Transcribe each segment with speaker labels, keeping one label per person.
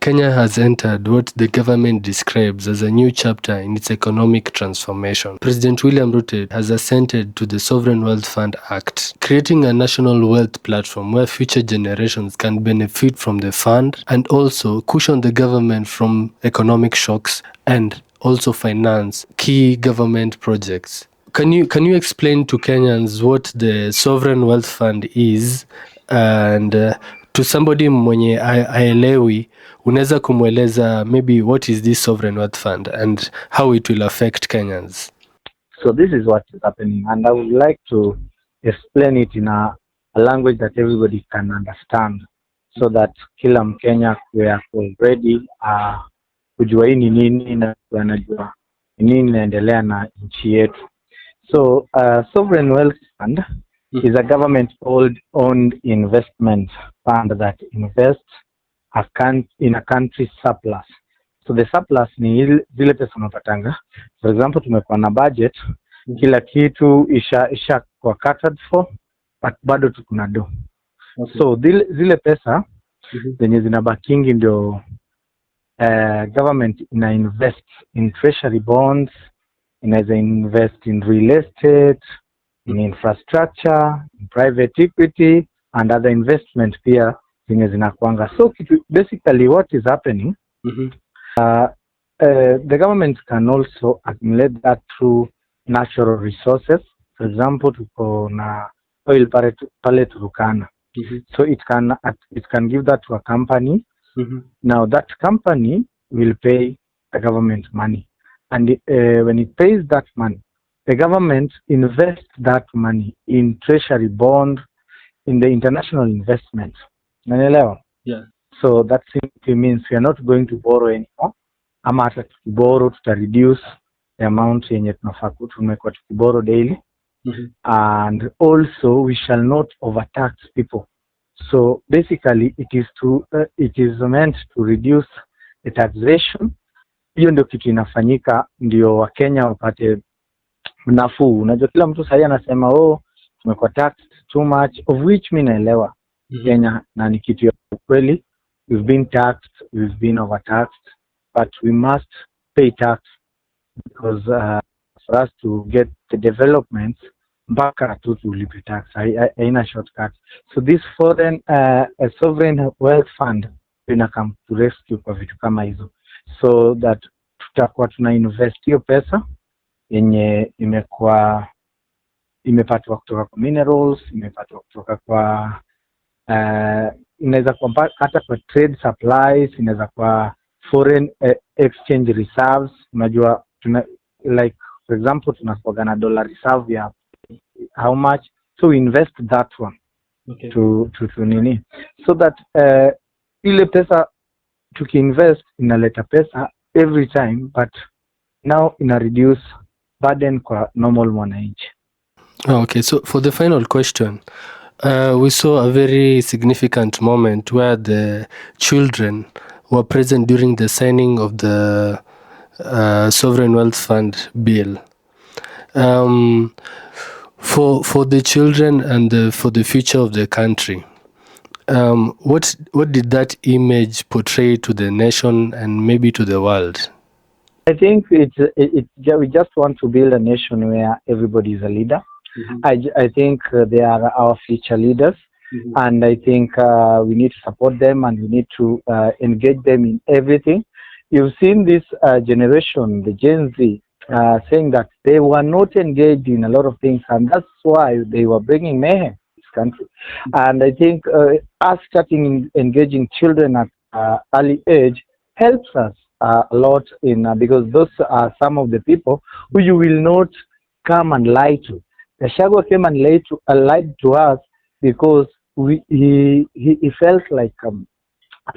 Speaker 1: Kenya has entered what the government describes as a new chapter in its economic transformation. President William Ruto has assented to the Sovereign Wealth Fund Act, creating a national wealth platform where future generations can benefit from the fund and also cushion the government from economic shocks and also finance key government projects. Can you explain to Kenyans what the Sovereign Wealth Fund is, and to somebody mwenye haelewi unaweza kumweleza maybe what is this Sovereign Wealth Fund and how it will affect Kenyans?
Speaker 2: So this is what is happening, and I would like to explain it in a language that everybody can understand, so that kila Mkenya we already kujua hii ni nini na anajua nini inaendelea na nchi yetu. So Sovereign Wealth Fund is a government-owned investment fund that invests in a country's surplus. So the surplus ni zile pesa unapatanga. For example, tumekuwa na budget, kila kitu isha kwa catered for, but bado tukuna do. Okay. So zile pesa zenye zinabakingi ndio government ina invest in treasury bonds, inaweza invest in real estate, in infrastructure, in private equity and other investment pia zenye zinakuanga. So basically what is happening, the government can also accumulate that through natural resources. For example, tuko na oil pale Turkana. So it can give that to a company. Now that company will pay the government money, and when it pays that money, the government invests that money in treasury bond, in the international investment. Unanielewa?
Speaker 1: Yeah.
Speaker 2: So that simply means we are not going to borrow anymore. Ama hata tukiborrow reduce the amount yenye tunafaa tumekuwa tukiborrow daily. And also we shall not overtax people. So basically it is meant to reduce the taxation. Hiyo ndio kitu inafanyika ndio Wakenya wapate nafuu. Unajua kila mtu sasa anasema tumekuwa taxed too much, of which mimi naelewa Kenya na ni kitu ya kweli. We've been taxed, we've been overtaxed, but we must pay tax because for us to get the developments mpaka tu tulipe tax, haina shortcut. So this foreign sovereign wealth fund ina come to rescue kwa vitu kama hizo, so that tutakuwa tuna invest hiyo pesa yenye imepatwa kutoka kwa minerals, imepatwa kutoka kwa inaweza kwa hata kwa trade supplies, inaweza kwa foreign exchange reserves. Unajua like for example tunakuwa na dollar reserve ya how much, so invest that one. Okay. to nini, so that ile pesa tukiinvest inaleta pesa every time, but now ina reduce burden kwa normal mwananchi.
Speaker 1: Okay, so for the final question, we saw a very significant moment where the children were present during the signing of the Sovereign Wealth Fund bill. For the children and for the future of the country, what did that image portray to the nation and maybe to the world?
Speaker 2: I think we just want to build a nation where everybody is a leader. I think they are our future leaders, and I think we need to support them and we need to engage them in everything. You've seen this generation, the Gen Z, saying that they were not engaged in a lot of things, and that's why they were bringing mayhem to this country. And I think us starting engaging children at early age helps us a lot in because those are some of the people who you will not come and lie to. Gachagua came and lied to us because he felt like a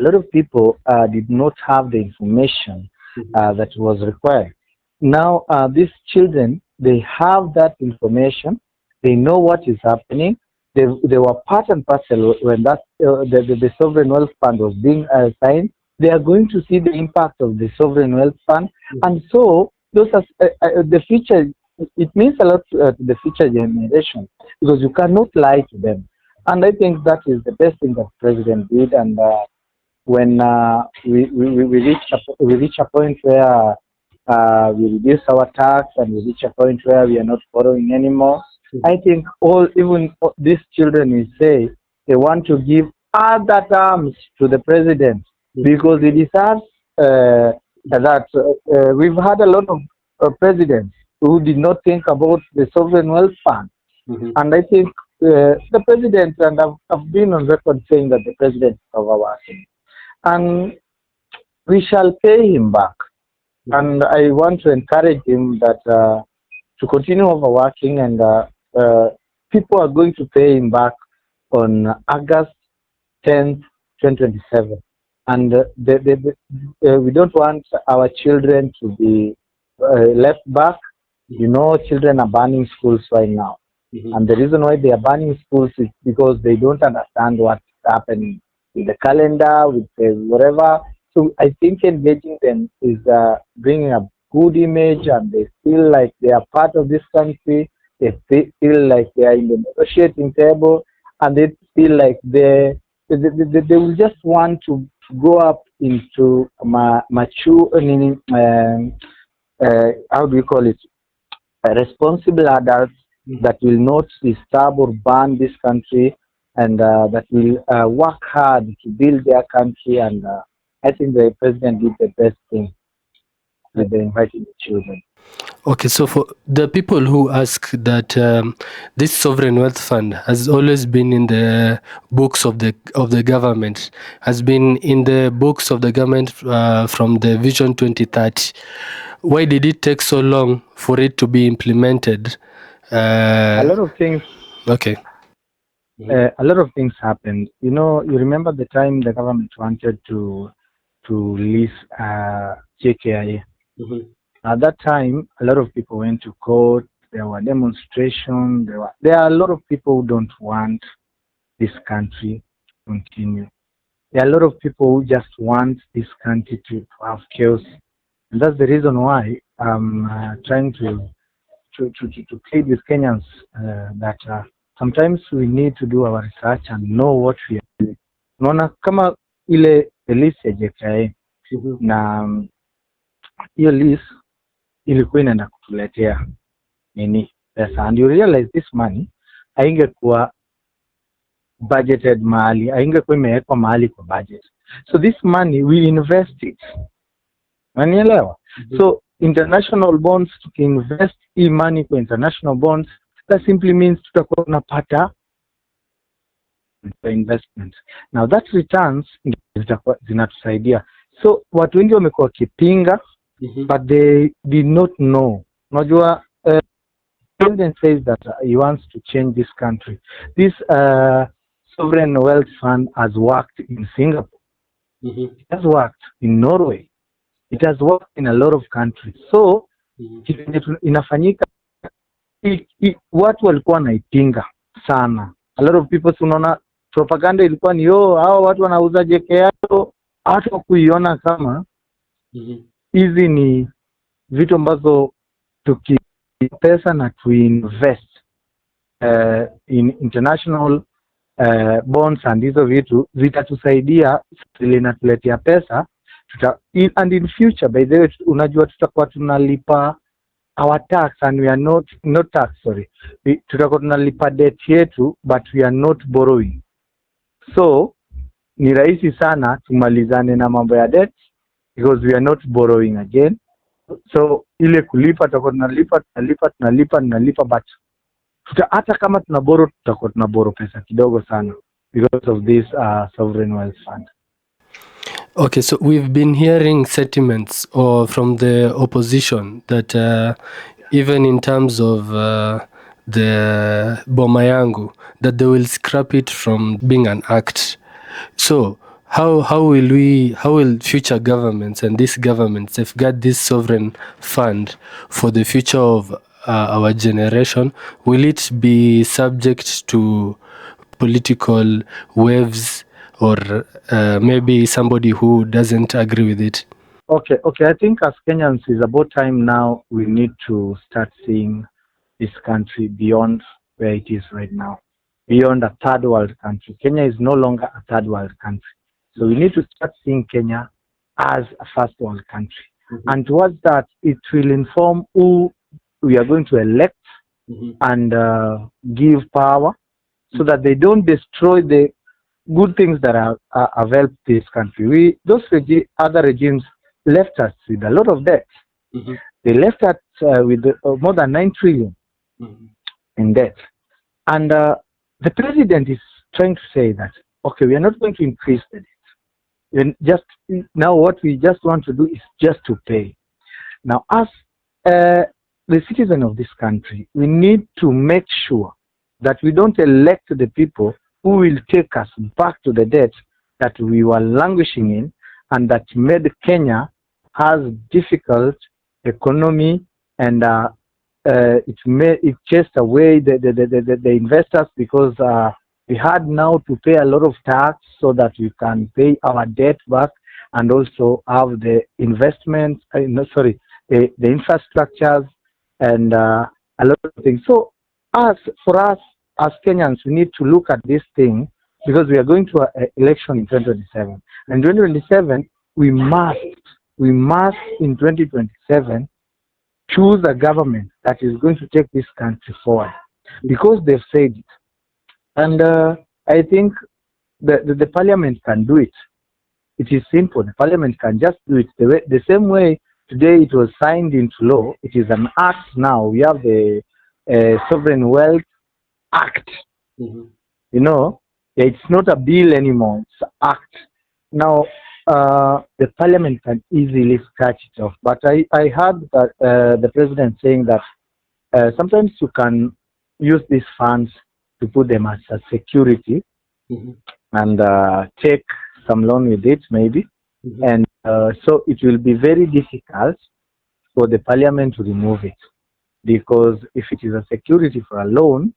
Speaker 2: lot of people did not have the information that was required. Now these children, they have that information. They know what is happening. They were part and parcel when that the Sovereign Wealth Fund was being signed. They are going to see the impact of the Sovereign Wealth Fund, and so those are the future. It means a lot to the future generation because you cannot lie to them. And I think that is the best thing that President did, and when we reach a point where we reduce our tax and we reach a point where we are not borrowing anymore. I think even these children will say they want to give other terms to the president because he deserves that. We've had a lot of presidents who did not think about the sovereign wealth fund. And I think the president, and I've been on record saying that the president is overworking, and we shall pay him back. And I want to encourage him that to continue overworking, and people are going to pay him back on August 10th, 2027. And we don't want our children to be left back. You know, children are burning schools right now. And the reason why they are burning schools is because they don't understand what's happening with the calendar, with the whatever. So I think engaging them is bringing a good image, and they feel like they are part of this country. They feel like they are in the negotiating table, and they feel like they will just want to go up into mature, how do you call it, responsible adults that will not disturb or burn this country, and that will work hard to build their country. And I think the president did the best thing with inviting the children.
Speaker 1: Okay, so for the people who ask that this sovereign wealth fund has always been in the books of the government, has been in the books of the government from the Vision 2030. Why did it take so long for it to be implemented?
Speaker 2: A lot of things.
Speaker 1: Okay.
Speaker 2: A lot of things happened. You know, you remember the time the government wanted to release JKIA. At that time, a lot of people went to court. There were demonstrations. There are a lot of people who don't want this country to continue. There are a lot of people who just want this country to have chaos. And that's the reason why I'm trying to plead with Kenyans that sometimes we need to do our research and know what we are doing. Unaona kama ile list ya JKIA na hiyo list ilikuwa inaenda kutuletea nini pesa, and you realize this money haingekuwa budgeted mahali, haingekuwa imewekwa mahali kwa budget. So this money we invest it, unanielewa? So international bonds, tukiinvest hii money kwa international bonds, that simply means tutakuwa tunapata investment. Now that returns zinatusaidia. So watu wengi wamekuwa wakipinga, but they did not know. Unajua, president says that he wants to change this country. This sovereign wealth fund has worked in Singapore. It has worked in Norway. It has worked in a lot of countries. So inafanyika, watu walikuwa wanaipinga sana. A lot of people, unaona propaganda ilikuwa ni hao watu wanauza JKIA, hata kuiona kama hizi ni vitu ambazo tukipesa na tuinvest in international bonds, and hizo vitu zitatusaidia, linatuletea pesa and in future, by the way, unajua tutakuwa tunalipa our tax, and we are not tax, sorry, tutakuwa tunalipa debt yetu, but we are not borrowing. So ni rahisi sana tumalizane na mambo ya debt because we are not borrowing again. So ile kulipa tutakuwa tunalipa, but hata kama tunaboro tutakuwa tunaboro pesa kidogo sana because of this sovereign wealth fund.
Speaker 1: Okay, so we've been hearing sentiments from the opposition that even in terms of the Boma Yangu, that they will scrap it from being an act. So how will future governments and this government safeguard this sovereign fund for the future of our generation? Will it be subject to political waves, or maybe somebody who doesn't agree with it?
Speaker 2: Okay. I think as Kenyans, it's about time now we need to start seeing this country beyond where it is right now, beyond a third world country. Kenya is no longer a third world country. So we need to start seeing Kenya as a first world country. And towards that, it will inform who we are going to elect and give power so that they don't destroy the good things that have helped this country. Those other regimes left us with a lot of debt. They left us with more than 9 trillion in debt. And the president is trying to say that, okay, we are not going to increase the debt. And just now, what we just want to do is just to pay. Now, as the citizen of this country, we need to make sure that we don't elect the people who will take us back to the debt that we were languishing in and that made Kenya has difficult economy, and it chased away the investors because we had now to pay a lot of tax so that we can pay our debt back and also have the investments, the infrastructures and a lot of things. So for us as Kenyans, we need to look at this thing because we are going to an election in 2027. And 2027, we must in 2027 choose a government that is going to take this country forward because they've said it. And I think the parliament can do it. It is simple. The parliament can just do it the same way today it was signed into law. It is an act now. We have the Sovereign Wealth Act. You know, it's not a bill anymore. It's an act. Now, the parliament can easily scratch it off. But I heard that the president saying that sometimes you can use these funds to put them as a security and take some loan with it, maybe. And so it will be very difficult for the parliament to remove it. Because if it is a security for a loan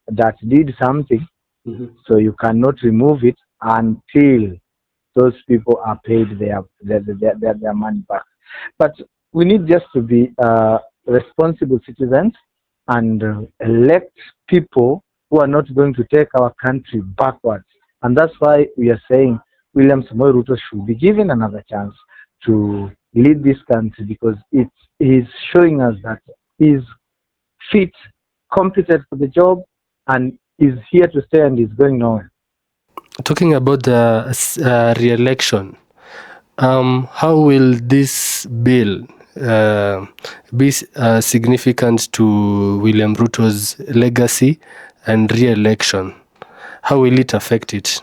Speaker 2: that did something, so you cannot remove it until those people are paid their money back. But we need just to be responsible citizens and elect people who are not going to take our country backwards. And that's why we are saying William Samoei Ruto should be given another chance to lead this country because it is showing us that he's fit, competent for the job, and is here to stay and is going nowhere.
Speaker 1: Talking about the re-election, how will this bill be significant to William Ruto's legacy and re-election? How will it affect it?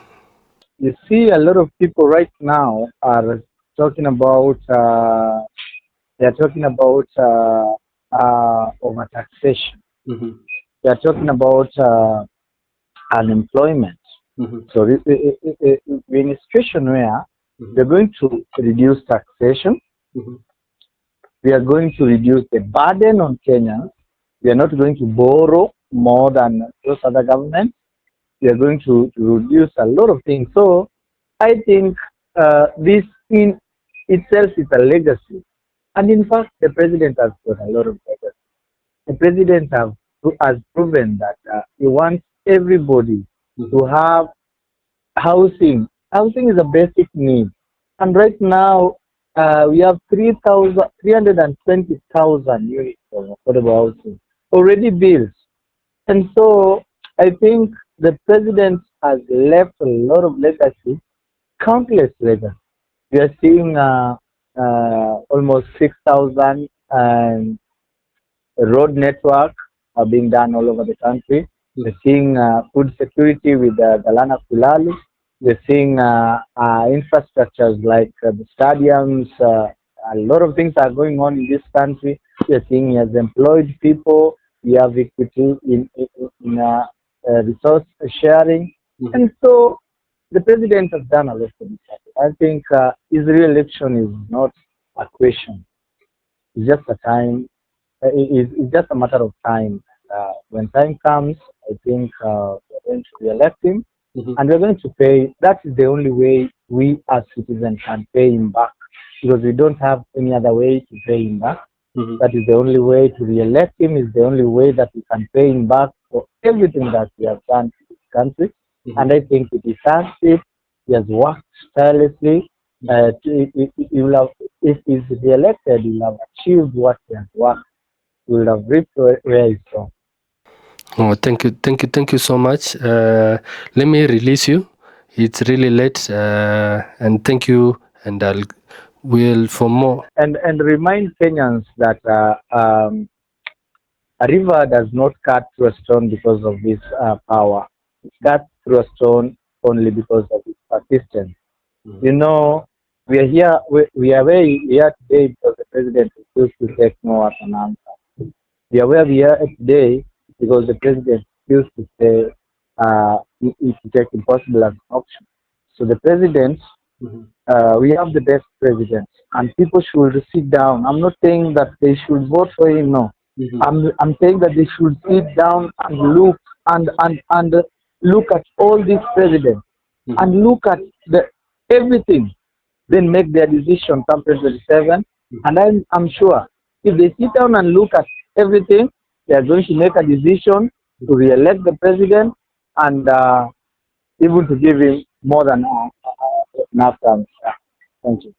Speaker 2: You see, a lot of people right now are talking about over taxation. They are talking about unemployment. So we're in a situation where we're going to reduce taxation. We are going to reduce the burden on Kenyans. We are not going to borrow more than those other governments. We are going to reduce a lot of things. So I think this in itself is a legacy. And in fact, the president has got a lot of legacy. The president has proven that he wants everybody to have housing. Housing is a basic need. And right now, we have 320,000 units of affordable housing already built. And so I think the president has left a lot of legacy, countless legacy. We are seeing almost 6,000 road network are being done all over the country. We're seeing food security with Galana Kulalu. We're seeing infrastructures like the stadiums. A lot of things are going on in this country. We're seeing as employed people. We have equity in resource sharing. And so the president has done a lot for this. I think his re-election is not a question. It's just a time. It's just a matter of time. When time comes, I think we're going to re-elect him, and we're going to pay. That is the only way we as citizens can pay him back, because we don't have any other way to pay him back. That is the only way to re-elect him. Is the only way that we can pay him back for everything that we have done to this country. And I think he deserves it. He has worked tirelessly. He will have, if he's re-elected, he will have achieved what he has worked. He will have reached where he's from.
Speaker 1: Oh, thank you so much. Let me release you. It's really late, and thank you. And I'll will for more.
Speaker 2: And remind Kenyans that a river does not cut through a stone because of this power. It cuts through a stone only because of its persistence. You know, we are here. We are where we are today because the president refused to take no as an answer. We are where we are today because the president refused to say to take impossible as an option. So the president, we have the best president, and people should sit down. I'm not saying that they should vote for him. No, I'm saying that they should sit down and look and look at all these presidents and look at the everything, then make their decision come 2027. And I'm sure if they sit down and look at everything, they are going to make a decision to re-elect the president and even to give him more than enough time. Thank you.